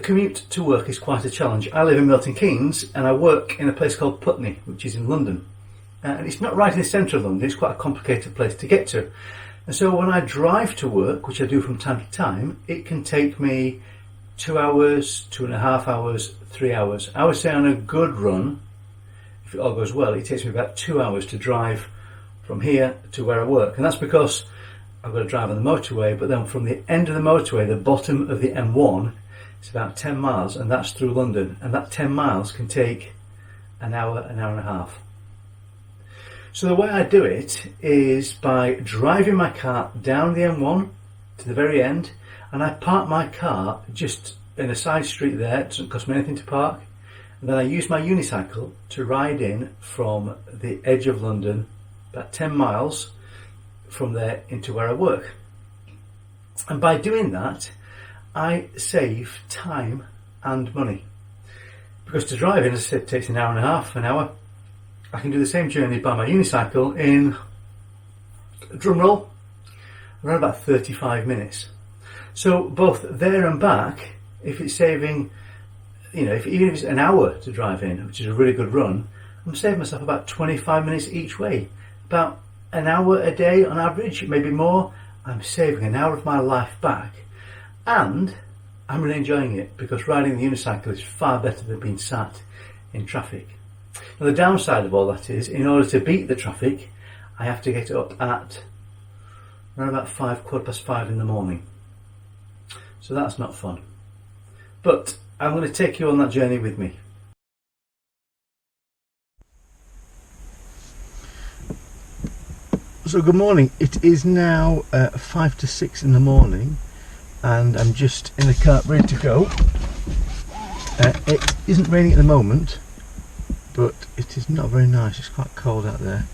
commute to work is quite a challenge. I live in Milton Keynes and I work in a place called Putney, which is in London. And it's not right in the centre of London, it's quite a complicated place to get to. And so when I drive to work, which I do from time to time, it can take me 2 hours, 2.5 hours, 3 hours. I would say on a good run, if it all goes well, it takes me about 2 hours to drive from here to where I work. And that's because I've got to drive on the motorway, but then from the end of the motorway, the bottom of the M1, it's about 10 miles, and that's through London. And that 10 miles can take an hour and a half. So the way I do it is by driving my car down the M1 to the very end, and I park my car just in a side street there. It doesn't cost me anything to park. And then I use my unicycle to ride in from the edge of London, about 10 miles from there into where I work. And by doing that, I save time and money. Because to drive in, as I said, takes an hour and a half, an hour. I can do the same journey by my unicycle in, drumroll, around about 35 minutes. So both there and back, if it's saving, even if it's an hour to drive in, which is a really good run, I'm saving myself about 25 minutes each way. About an hour a day on average, maybe more. I'm saving an hour of my life back. And I'm really enjoying it because riding the unicycle is far better than being sat in traffic. Now the downside of all that is, in order to beat the traffic, I have to get up at around about 5:15 in the morning. So that's not fun. But I'm going to take you on that journey with me. So good morning. It is now 5 to 6 in the morning and I'm just in the car ready to go. It isn't raining at the moment, but it is not very nice. It's quite cold out there,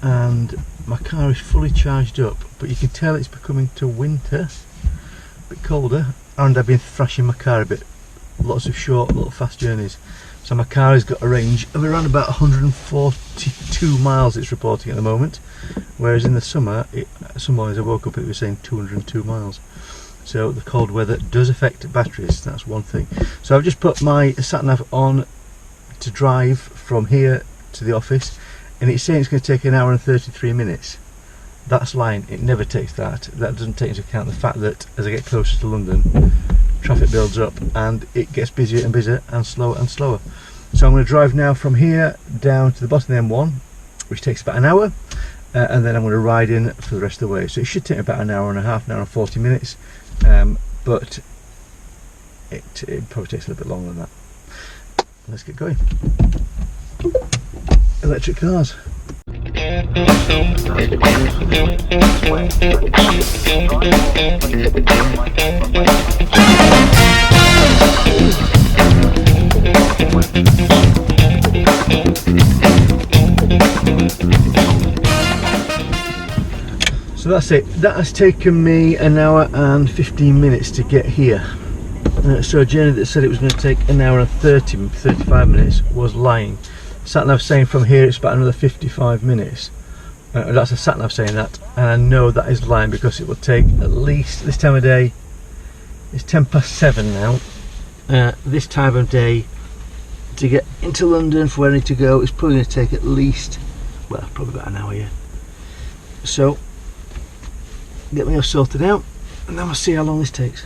and my car is fully charged up, but you can tell it's becoming to winter, a bit colder, and I've been thrashing my car a bit, lots of short little fast journeys. So my car has got a range of around about 142 miles it's reporting at the moment, whereas in the summer, some mornings I woke up it was saying 202 miles. So the cold weather does affect batteries, that's one thing. So I've just put my sat-nav on to drive from here to the office, and it's saying it's going to take an hour and 33 minutes. That's lying, it never takes that. That doesn't take into account the fact that as I get closer to London, traffic builds up and it gets busier and busier and slower and slower. So I'm going to drive now from here down to the bottom of the M1, which takes about an hour, and then I'm going to ride in for the rest of the way. So it should take about an hour and a half, an hour and 40 minutes, but it probably takes a little bit longer than that. Let's get going. Electric cars. So that's it. That has taken me an hour and 15 minutes to get here. So a journey that said it was going to take an hour and 35 minutes was lying. Sat-nav saying from here it's about another 55 minutes. That's a sat-nav saying that, and I know that is lying because it will take at least, this time of day, it's 7:10 now. This time of day to get into London for where I need to go is probably going to take at least, well, probably about an hour, yeah. So get me all sorted out and then we'll see how long this takes.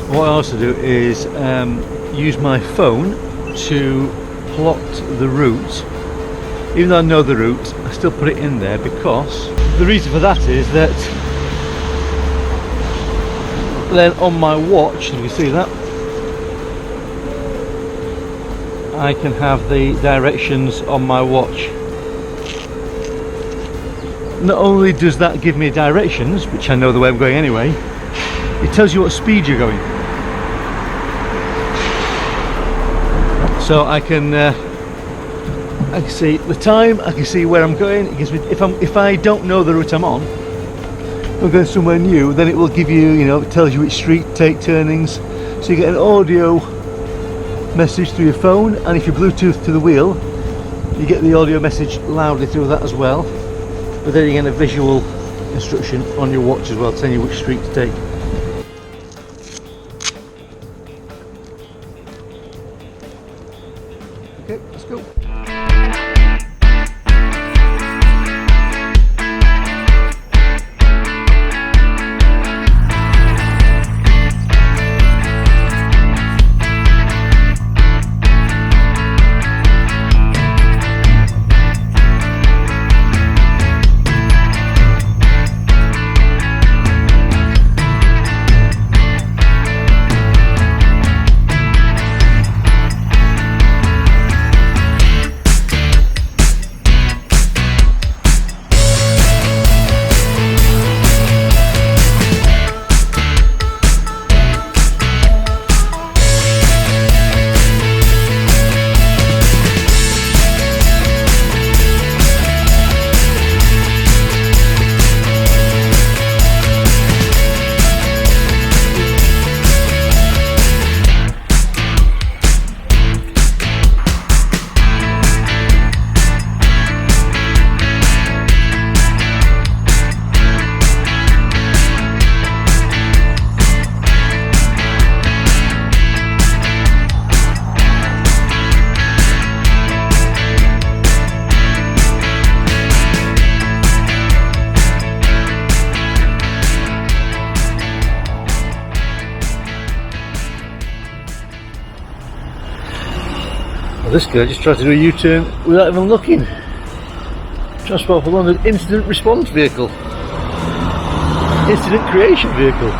What I also do is use my phone to plot the route. Even though I know the route, I still put it in there because the reason for that is that then on my watch, you can see that, I can have the directions on my watch. Not only does that give me directions, which I know the way I'm going anyway, it tells you what speed you're going. So I can see the time, I can see where I'm going. It gives me, if I don't know the route I'm on, or going somewhere new, then it will give you, you know, it tells you which street to take, turnings. So you get an audio message through your phone, and if you Bluetooth to the wheel, you get the audio message loudly through that as well. But then you get a visual instruction on your watch as well, telling you which street to take. Okay, let's go. This guy just tried to do a U-turn without even looking. Transport for London incident response vehicle. Incident creation vehicle.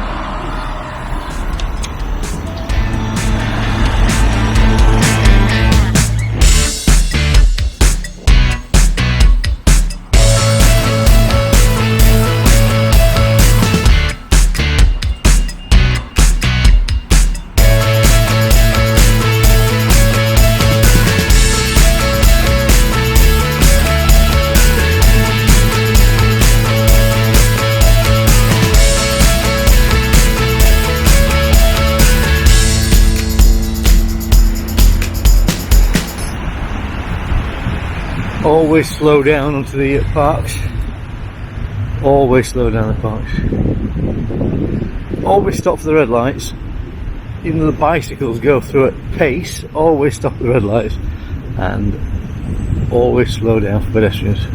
Always slow down onto the parks. Always slow down the parks. Always stop for the red lights. Even though the bicycles go through at pace, always stop at the red lights. And always slow down for pedestrians.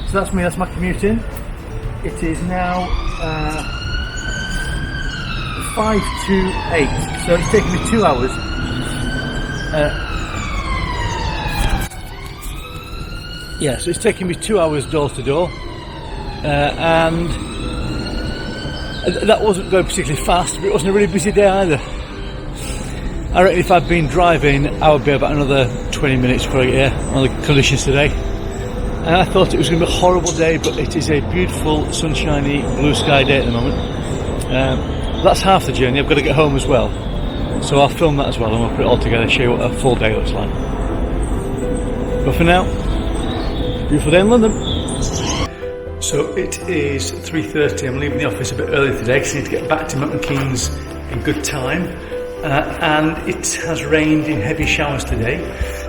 So that's me, that's my commuting. It is now 5 to 8, so it's taken me 2 hours. Yeah, so it's taken me 2 hours door to door, and that wasn't going particularly fast, but it wasn't a really busy day either. I reckon if I'd been driving, I would be about another 20 minutes before I get here on the conditions today. And I thought it was going to be a horrible day, but it is a beautiful, sunshiny, blue sky day at the moment. That's half the journey. I've got to get home as well, so I'll film that as well and we'll put it all together, show you what a full day looks like. But for now, beautiful day in London. So it is 3:30. I'm leaving the office a bit early today because I need to get back to Milton Keynes in good time. And it has rained in heavy showers today.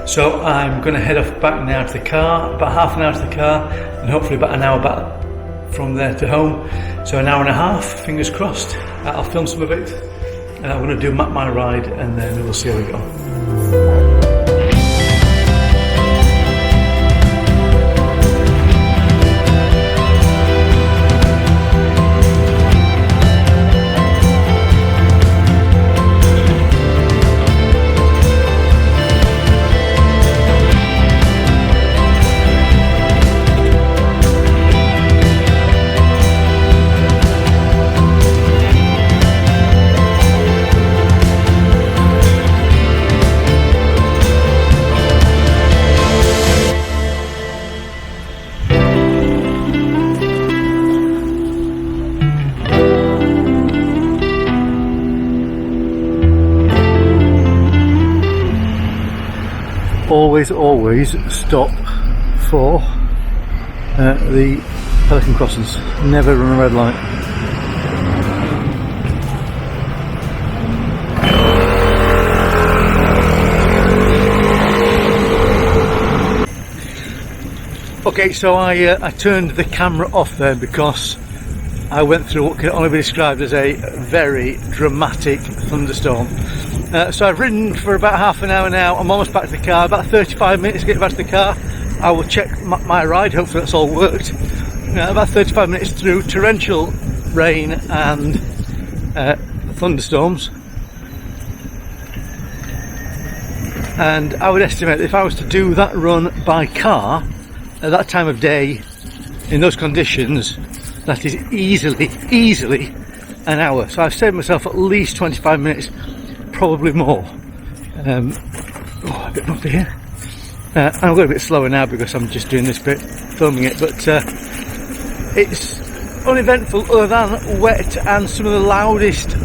So I'm going to head off back now to the car, about half an hour to the car, and hopefully about an hour back from there to home. So an hour and a half, fingers crossed. I'll film some of it. I'm going to do my ride and then we'll see how we go. Always stop for the pelican crossings. Never run a red light. Okay, so I turned the camera off there because I went through what can only be described as a very dramatic thunderstorm. So I've ridden for about half an hour now. I'm almost back to the car, about 35 minutes to get back to the car. I will check my ride, hopefully that's all worked. About 35 minutes through torrential rain and thunderstorms. And I would estimate that if I was to do that run by car at that time of day, in those conditions, that is easily an hour. So I've saved myself at least 25 minutes, probably more. A bit bumpy here. I'm going a bit slower now because I'm just doing this bit, filming it, but it's uneventful other than wet and some of the loudest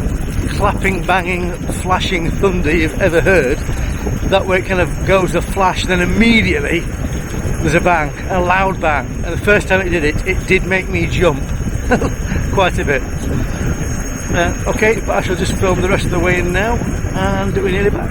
clapping, banging, flashing thunder you've ever heard. That way it kind of goes a flash, then immediately there's a bang, a loud bang. And the first time it did it, it did make me jump quite a bit. Okay, but I shall just film the rest of the way in now, and we're nearly back.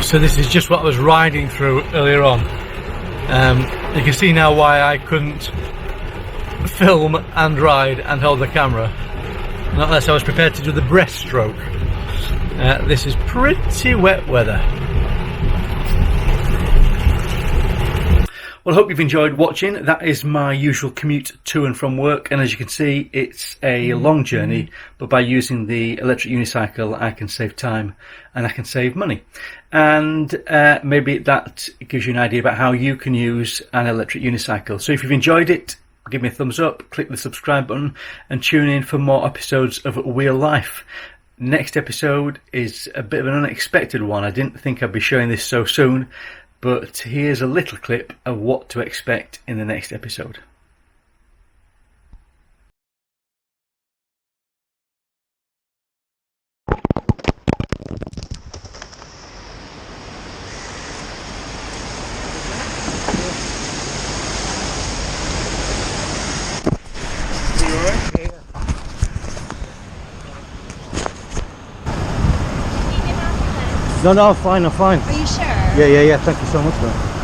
So this is just what I was riding through earlier on. You can see now why I couldn't film and ride and hold the camera, not unless I was prepared to do the breaststroke. This is pretty wet weather. Well, I hope you've enjoyed watching. That is my usual commute to and from work, and as you can see, it's a long journey, but by using the electric unicycle I can save time and I can save money. And maybe that gives you an idea about how you can use an electric unicycle. So if you've enjoyed it, give me a thumbs up, click the subscribe button, and tune in for more episodes of Wheel Life. Next episode is a bit of an unexpected one. I didn't think I'd be showing this so soon, but here's a little clip of what to expect in the next episode. Are you alright? Yeah. No, I'm fine. Are you sure? Yeah. Thank you so much, man.